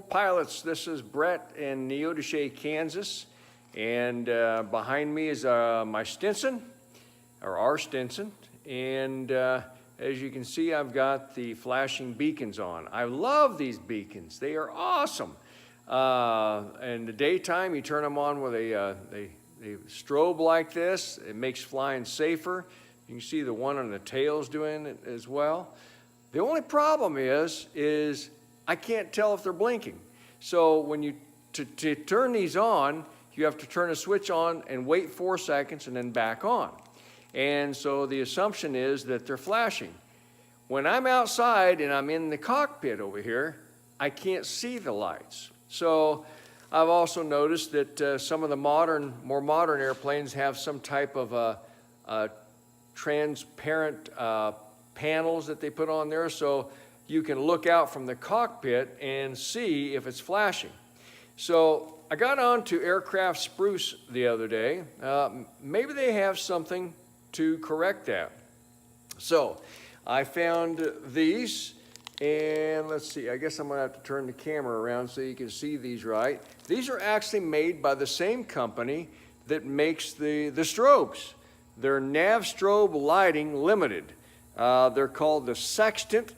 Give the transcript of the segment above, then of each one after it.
pilots. This is Brett in Neodesha, Kansas, and behind me is my Stinson, or our Stinson, and as you can see, I've got the flashing beacons on. I love these beacons. They are awesome. In the daytime, you turn them on with they strobe like this. It makes flying safer. You can see the one on the tail's doing it as well. The only problem is I can't tell if they're blinking. So when you to turn these on, you have to turn a switch on and wait 4 seconds and then back on. And so the assumption is that they're flashing. When I'm outside and I'm in the cockpit over here, I can't see the lights. So I've also noticed that some of the more modern airplanes have some type of transparent panels that they put on there, so you can look out from the cockpit and see if it's flashing. So I got on to Aircraft Spruce the other day. Maybe they have something to correct that. So I found these, and let's see, I guess I'm gonna have to turn the camera around so you can see these right. These are actually made by the same company that makes the strobes. They're Nav Strobe Lighting Limited. They're called the Sextant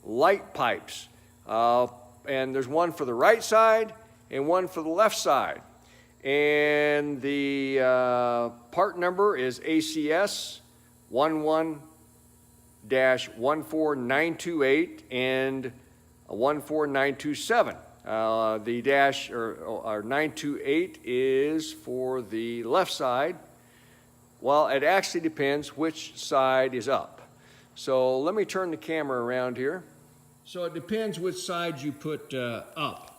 light pipes. And there's one for the right side and one for the left side. And the part number is ACS 11-14928 and 14927. The dash or 928 is for the left side. Well, it actually depends which side is up. So let me turn the camera around here. So it depends which side you put up.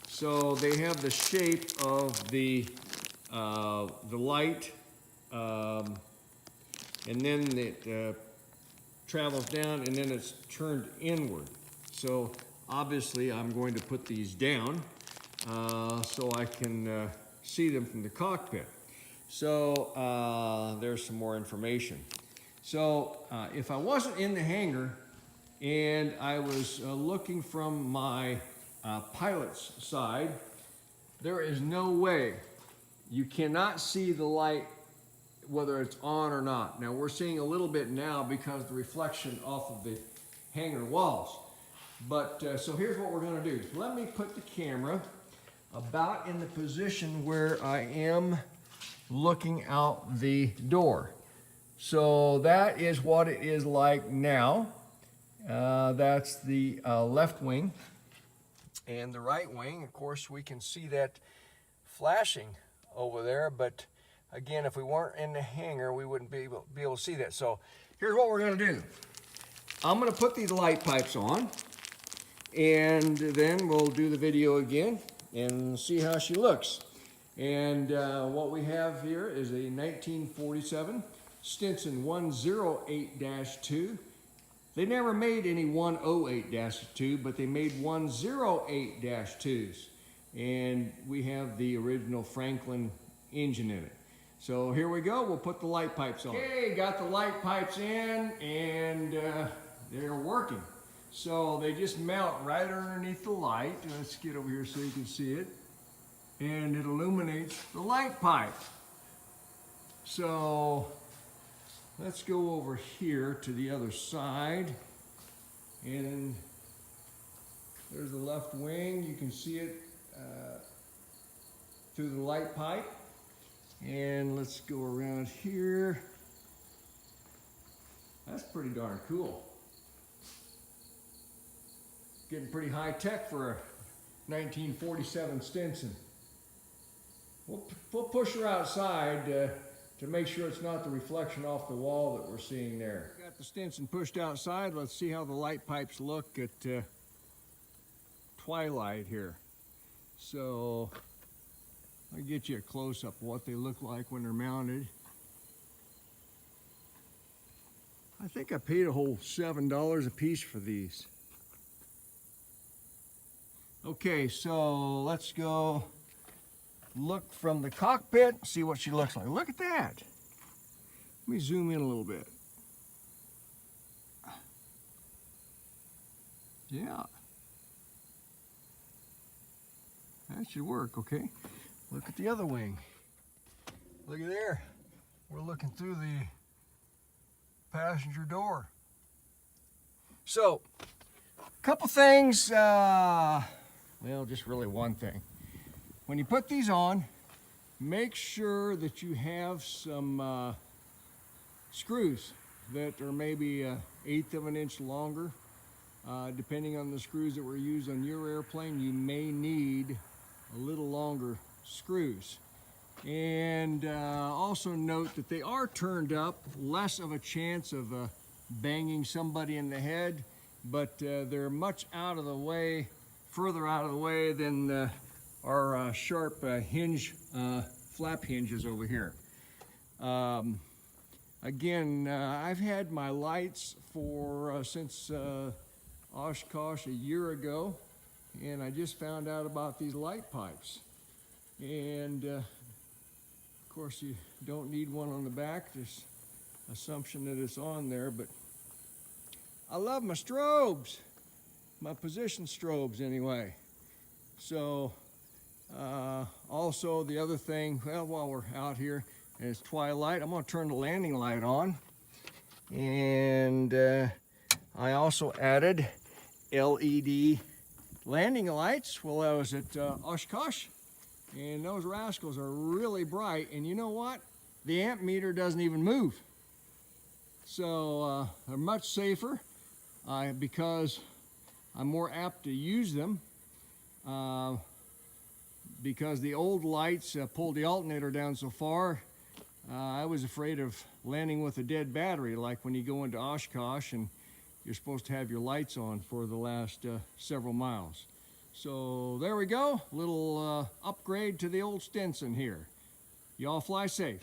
So they have the shape of the light, and then it travels down, and then it's turned inward. So obviously I'm going to put these down so I can see them from the cockpit. So there's some more information. So if I wasn't in the hangar and I was looking from my pilot's side, there is no way you cannot see the light whether it's on or not. Now we're seeing a little bit now because of the reflection off of the hangar walls. But so here's what we're going to do. Let me put the camera about in the position where I am looking out the door. So that is what it is like now. That's the left wing. And the right wing, of course, we can see that flashing over there. But again, if we weren't in the hangar, we wouldn't be able to see that. So here's what we're going to do. I'm going to put these light pipes on, and then we'll do the video again and see how she looks. And what we have here is a 1947 Stinson 108-2. They never made any 108-2, but they made 108-2s. And we have the original Franklin engine in it. So here we go, we'll put the light pipes on. Okay, got the light pipes in, and they're working. So they just mount right underneath the light. Let's get over here so you can see it. And it illuminates the light pipe. So let's go over here to the other side, and there's the left wing. You can see it through the light pipe. And let's go around here. That's pretty darn cool. Getting pretty high tech for a 1947 Stinson. We'll push her outside to make sure it's not the reflection off the wall that we're seeing there. Got the Stinson pushed outside. Let's see how the light pipes look at twilight here. So I'll get you a close-up of what they look like when they're mounted. I think I paid a whole $7 a piece for these. Okay, so let's go look from the cockpit, see what she looks like. Look at that. Let me zoom in a little bit. Yeah. That should work, okay. Look at the other wing. Look at there. We're looking through the passenger door. So, a couple things, well, just really one thing. When you put these on, make sure that you have some screws that are maybe 1/8 of an inch longer. Depending on the screws that were used on your airplane, you may need a little longer screws. And also note that they are turned up, less of a chance of banging somebody in the head, but they're much out of the way, further out of the way than our sharp hinge, flap hinges over here. Again, I've had my lights for since Oshkosh a year ago, and I just found out about these light pipes. And of course, you don't need one on the back. There's assumption that it's on there, but I love my strobes, my position strobes anyway. So also the other thing, well, while we're out here and it's twilight, I'm going to turn the landing light on. And I also added LED landing lights while I was at Oshkosh. And those rascals are really bright. And you know what? The amp meter doesn't even move. So they're much safer because I'm more apt to use them. Because the old lights pulled the alternator down so far, I was afraid of landing with a dead battery, like when you go into Oshkosh and you're supposed to have your lights on for the last several miles. So there we go, little upgrade to the old Stinson here. Y'all fly safe.